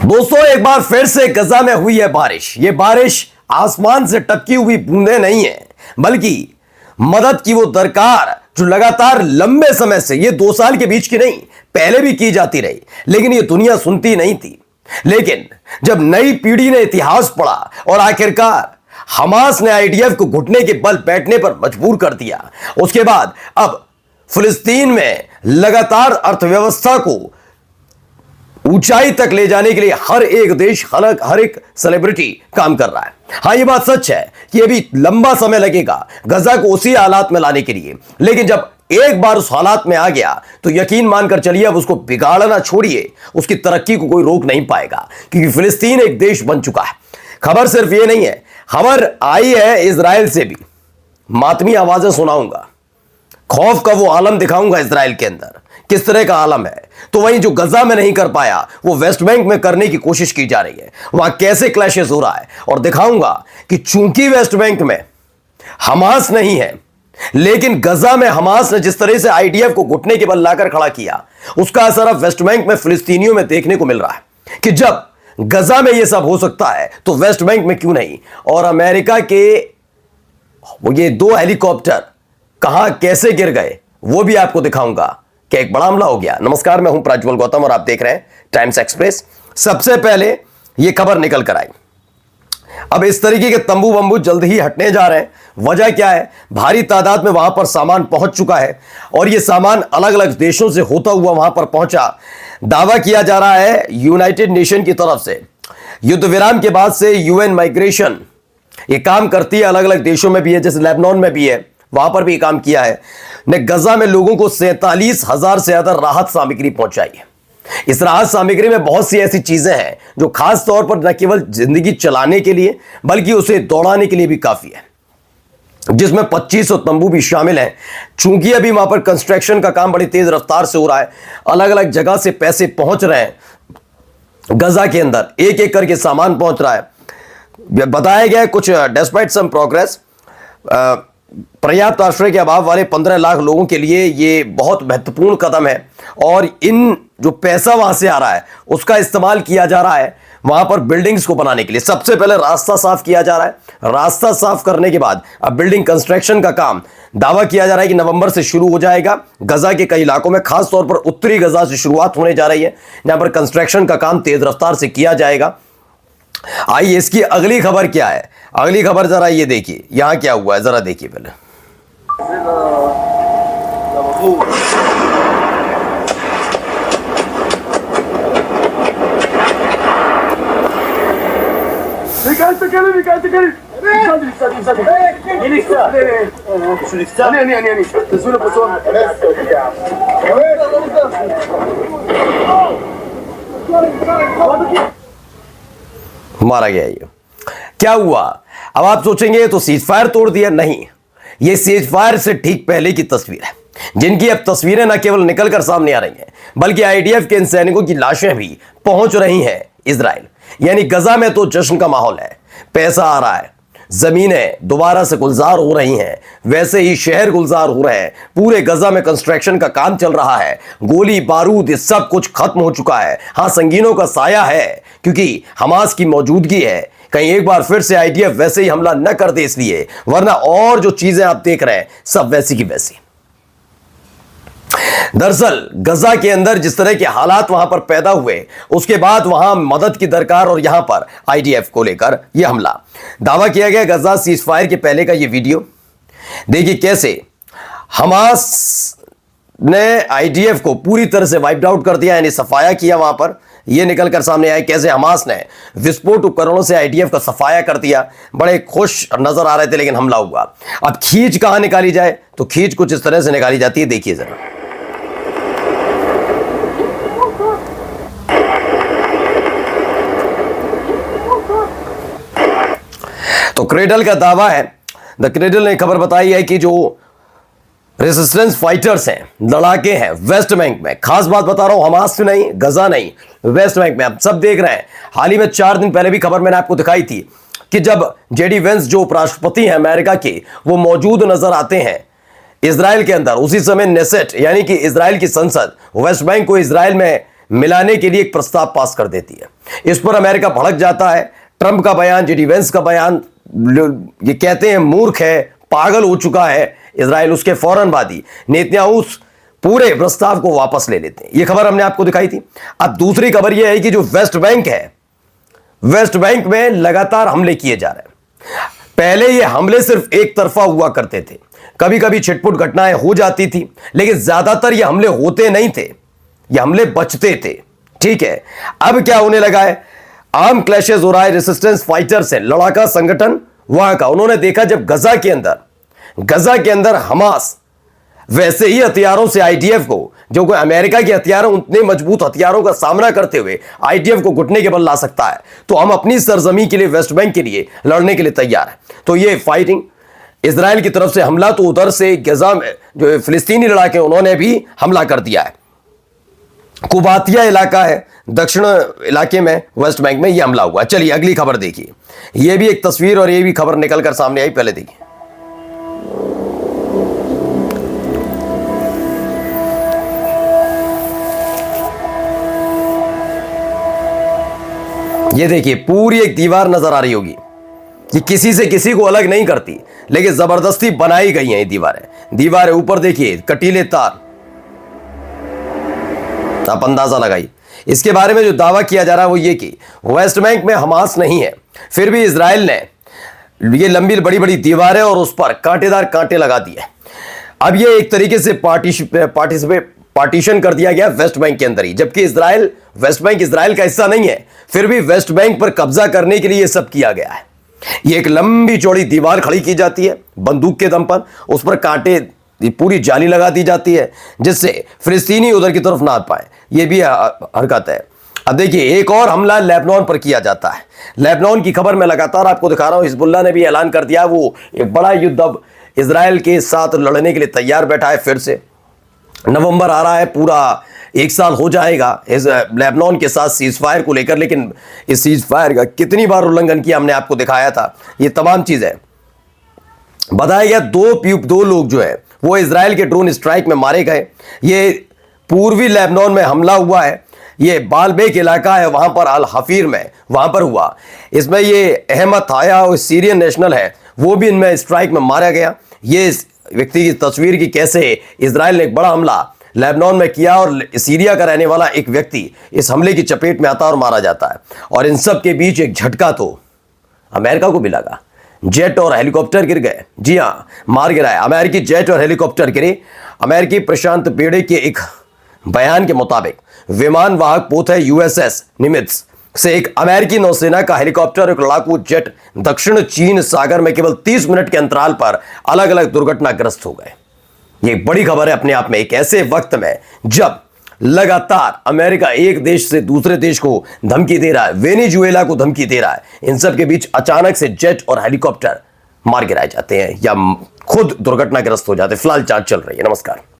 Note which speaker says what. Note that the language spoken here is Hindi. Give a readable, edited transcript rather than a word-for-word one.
Speaker 1: दोस्तों एक बार फिर से गजा में हुई है बारिश। ये बारिश आसमान से टपकी हुई बूंदें नहीं है, बल्कि मदद की वो दरकार जो लगातार लंबे समय से, ये 2 साल के बीच की नहीं, पहले भी की जाती रही, लेकिन ये दुनिया सुनती नहीं थी। लेकिन जब नई पीढ़ी ने इतिहास पढ़ा और आखिरकार हमास ने आईडीएफ को घुटने के बल बैठने पर मजबूर कर दिया, उसके बाद अब फिलिस्तीन में लगातार अर्थव्यवस्था को ऊंचाई तक ले जाने के लिए हर एक देश, हर एक सेलिब्रिटी काम कर रहा है। हां, ये बात सच है कि अभी लंबा समय लगेगा गजा को उसी हालात में लाने के लिए, लेकिन जब एक बार उस हालात में आ गया तो यकीन मानकर चलिए अब उसको बिगाड़ना छोड़िए, उसकी तरक्की को कोई रोक नहीं पाएगा, क्योंकि फिलिस्तीन एक देश बन चुका है। खबर सिर्फ ये नहीं है, खबर आई है इजराइल से भी। मातमी आवाजें सुनाऊंगा, खौफ का वो आलम दिखाऊंगा इजराइल के अंदर किस तरह का आलम है। तो वहीं जो गजा में नहीं कर पाया वो वेस्ट बैंक में करने की कोशिश की जा रही है, वहां कैसे क्लैशेस हो रहा है, और दिखाऊंगा कि चूंकि वेस्ट बैंक में हमास नहीं है, लेकिन गजा में हमास ने जिस तरह से आईडीएफ को घुटने के बल लाकर खड़ा किया, उसका असर अब वेस्ट बैंक में फिलिस्तीनियों में देखने को मिल रहा है कि जब गजा में यह सब हो सकता है तो वेस्ट बैंक में क्यों नहीं। और अमेरिका के ये 2 हेलीकॉप्टर कहां कैसे गिर गए वो भी आपको दिखाऊंगा कि एक बड़ा हमला हो गया। नमस्कार, मैं हूं प्रज्वल गौतम और आप देख रहे हैं टाइम्स एक्सप्रेस। सबसे पहले यह खबर निकल कर आई, अब इस तरीके के तंबू बंबू जल्द ही हटने जा रहे हैं। वजह क्या है? भारी तादाद में वहां पर सामान पहुंच चुका है और यह सामान अलग अलग देशों से होता हुआ वहां पर पहुंचा। दावा किया जा रहा है यूनाइटेड नेशन की तरफ से, युद्ध विराम के बाद से यूएन माइग्रेशन ये काम करती है, अलग अलग देशों में भी है, जैसे लेबनान में भी है, वहां पर भी काम किया है ने। गजा में लोगों को 47,000 से ज्यादा राहत सामग्री पहुंचाई है। इस राहत सामग्री में बहुत सी ऐसी चीजें हैं जो खास तौर पर न केवल जिंदगी चलाने के लिए बल्कि उसे दौड़ाने के लिए भी काफी है, जिसमें 2500 तंबू भी शामिल हैं। चूंकि अभी वहां पर कंस्ट्रक्शन का काम बड़ी तेज रफ्तार से हो रहा है, अलग अलग जगह से पैसे पहुंच रहे हैं गजा के अंदर, एक एक करके सामान पहुंच रहा है। बताया गया है कुछ डेस्पाइट सम प्रोग्रेस, पर्याप्त आश्रय के अभाव वाले 15 लाख लोगों के लिए ये बहुत महत्वपूर्ण कदम है। और इन जो पैसा वहां से आ रहा है उसका इस्तेमाल किया जा रहा है वहां पर बिल्डिंग्स को बनाने के लिए। सबसे पहले रास्ता साफ किया जा रहा है, रास्ता साफ करने के बाद अब बिल्डिंग कंस्ट्रक्शन का काम दावा किया जा रहा है कि नवंबर से शुरू हो जाएगा। गजा के कई इलाकों में, खासतौर पर उत्तरी गजा से शुरुआत होने जा रही है, जहां पर कंस्ट्रक्शन का काम तेज रफ्तार से किया जाएगा। आइए इसकी अगली खबर क्या है, अगली खबर जरा ये देखिए, यहां क्या हुआ है जरा देखिए पहले। मारा गया। ये क्या हुआ? अब आप सोचेंगे तो सीज फायर तोड़ दिया, नहीं, ये सीज फायर से ठीक पहले की तस्वीर है, जिनकी अब तस्वीरें न केवल निकलकर सामने आ रही हैं बल्कि आईडीएफ के इन सैनिकों की लाशें भी पहुंच रही हैं इजराइल। यानी गजा में तो जश्न का माहौल है, पैसा आ रहा है, जमीनें दोबारा से गुलजार हो रही हैं, वैसे ही शहर गुलजार हो रहे हैं। पूरे गजा में कंस्ट्रक्शन का काम चल रहा है, गोली बारूद ये सब कुछ खत्म हो चुका है। हां, संगीनों का साया है क्योंकि हमास की मौजूदगी है, कहीं एक बार फिर से आईडीएफ वैसे ही हमला न कर दे इसलिए, वरना और जो चीजें आप देख रहे हैं सब वैसी की वैसी। दरअसल गजा के अंदर जिस तरह के हालात वहां पर पैदा हुए, उसके बाद वहां मदद की दरकार और यहां पर आईडीएफ को लेकर यह हमला। दावा किया गया गजा सीज फायर के पहले का यह वीडियो देखिए, कैसे हमास ने आईडीएफ को पूरी तरह से वाइप्ड आउट कर दिया, यानी सफाया किया। वहां पर यह निकलकर सामने आया कैसे हमास ने विस्फोट उपकरणों से आईडीएफ का सफाया कर दिया। बड़े खुश नजर आ रहे थे, लेकिन हमला हुआ। अब खींच कहां निकाली जाए तो खींच कुछ इस तरह से निकाली जाती है, देखिए जरा। तो क्रेडल का दावा है, द क्रेडल ने खबर बताई है कि जो रेजिस्टेंस फाइटर्स हैं, लड़ाके हैं वेस्ट बैंक में, खास बात बता रहा हूं, हमास से नहीं, गजा नहीं, वेस्ट बैंक में। आप सब देख रहे हैं, हाल ही में 4 दिन पहले भी खबर मैंने आपको दिखाई थी कि जब जेडी वेंस जो उपराष्ट्रपति हैं अमेरिका के, वो मौजूद नजर आते हैं इजराइल के अंदर, उसी समय नेसेट यानी कि इजराइल की संसद वेस्ट बैंक को इजराइल में मिलाने के लिए एक प्रस्ताव पास कर देती है। इस पर अमेरिका भड़क जाता है। ट्रंप का बयान, जेडी वेंस का बयान, ये कहते हैं मूर्ख है, पागल हो चुका है इजराइल। उसके फौरन बाद ही नेतन्याहू उस पूरे प्रस्ताव को वापस ले लेते हैं। यह खबर हमने आपको दिखाई थी। अब दूसरी खबर यह है कि जो वेस्ट बैंक है, वेस्ट बैंक में लगातार हमले किए जा रहे हैं। पहले ये हमले सिर्फ एक तरफा हुआ करते थे, कभी कभी छिटपुट घटनाएं हो जाती थी, लेकिन ज्यादातर ये हमले होते नहीं थे, ये हमले बचते थे। ठीक है, अब क्या होने लगा है, आर्म क्लैशेस हो रहा है, रेसिस्टेंस फाइटर्स है, लड़ाका संगठन वहां का। उन्होंने देखा जब गजा के अंदर हमास वैसे ही हथियारों से आईडीएफ को, जो कोई अमेरिका के हथियार, उतने मजबूत हथियारों का सामना करते हुए आईडीएफ को घुटने के बल ला सकता है, तो हम अपनी सरजमी के लिए, वेस्ट बैंक के लिए लड़ने के लिए तैयार हैं। तो ये फाइटिंग इजराइल की तरफ से हमला, तो उधर से गजा में जो फिलिस्तीनी लड़ाके उन्होंने भी हमला कर दिया है। कुबातिया इलाका है, दक्षिण इलाके में वेस्ट बैंक में यह हमला हुआ। चलिए अगली खबर देखिए। यह भी एक तस्वीर और यह भी खबर निकलकर सामने आई, पहले देखिए। ये देखिए, पूरी एक दीवार नजर आ रही होगी। ये किसी से किसी को अलग नहीं करती, लेकिन जबरदस्ती बनाई गई हैं ये दीवारें। ऊपर देखिए कटीले तार, आप अंदाजा लगाइए। इसके बारे में जो दावा किया जा रहा है वो ये कि वेस्ट बैंक में हमास नहीं है, फिर भी इजराइल ने ये लंबी बड़ी बड़ी दीवारें और उस पर कांटेदार कांटे लगा दिए। अब ये एक तरीके से पार्टीशन कर दिया गया वेस्ट बैंक के अंदर ही, जबकि वेस्ट बैंक इजराइल का हिस्सा नहीं है, फिर भी वेस्ट बैंक पर कब्जा करने के लिए यह सब किया गया है। यह एक लंबी चौड़ी दीवार खड़ी की जाती है बंदूक के दम पर, उस पर कांटे, पूरी जाली लगा दी जाती है जिससे फिलिस्तीनी उधर की तरफ ना आ पाए। यह भी हरकत है। अब देखिए, एक और हमला लेबनान पर किया जाता है। लेबनान की खबर मैं लगातार आपको दिखा रहा हूं। हिजबुल्लाह ने भी ऐलान कर दिया वो एक बड़ा युद्ध अब इजराइल के साथ लड़ने के लिए तैयार बैठा है। फिर से नवंबर आ रहा है, पूरा एक साल हो जाएगा इस लेबनान के साथ सीज फायर को लेकर, लेकिन इस सीज फायर का कितनी बार उल्लंघन किया हमने आपको दिखाया था। ये तमाम चीजें बताया गया। दो लोग जो है वो इजराइल के ड्रोन स्ट्राइक में मारे गए। ये पूर्वी लेबनान में हमला हुआ है। ये बालबेक इलाका है, वहां पर अल हफीर में वहां पर हुआ। इसमें ये अहमद थाया और सीरियन नेशनल है, वो भी इनमें स्ट्राइक में मारा गया। ये व्यक्ति की तस्वीर की कैसे इजराइल ने एक बड़ा हमला लेबनान में किया और सीरिया का रहने वाला एक व्यक्ति इस हमले की चपेट में आता और मारा जाता है। और इन सब के बीच एक झटका तो अमेरिका को भी लगा। जेट और हेलीकॉप्टर गिर गए। जी हां, मार गिरा है। अमेरिकी जेट और हेलीकॉप्टर गिरे। अमेरिकी प्रशांत बेड़े के एक बयान के मुताबिक विमान वाहक पोत है यूएसएस निमित्ज से एक अमेरिकी नौसेना का हेलीकॉप्टर, एक लड़ाकू जेट दक्षिण चीन सागर में केवल 30 मिनट के अंतराल पर अलग अलग दुर्घटनाग्रस्त हो गए। ये एक बड़ी खबर है अपने आप में, एक ऐसे वक्त में जब लगातार अमेरिका एक देश से दूसरे देश को धमकी दे रहा है, वेनेजुएला को धमकी दे रहा है। इन सब के बीच अचानक से जेट और हेलीकॉप्टर मार गिराए जाते हैं या खुद दुर्घटनाग्रस्त हो जाते हैं। फिलहाल जांच चल रही है। नमस्कार।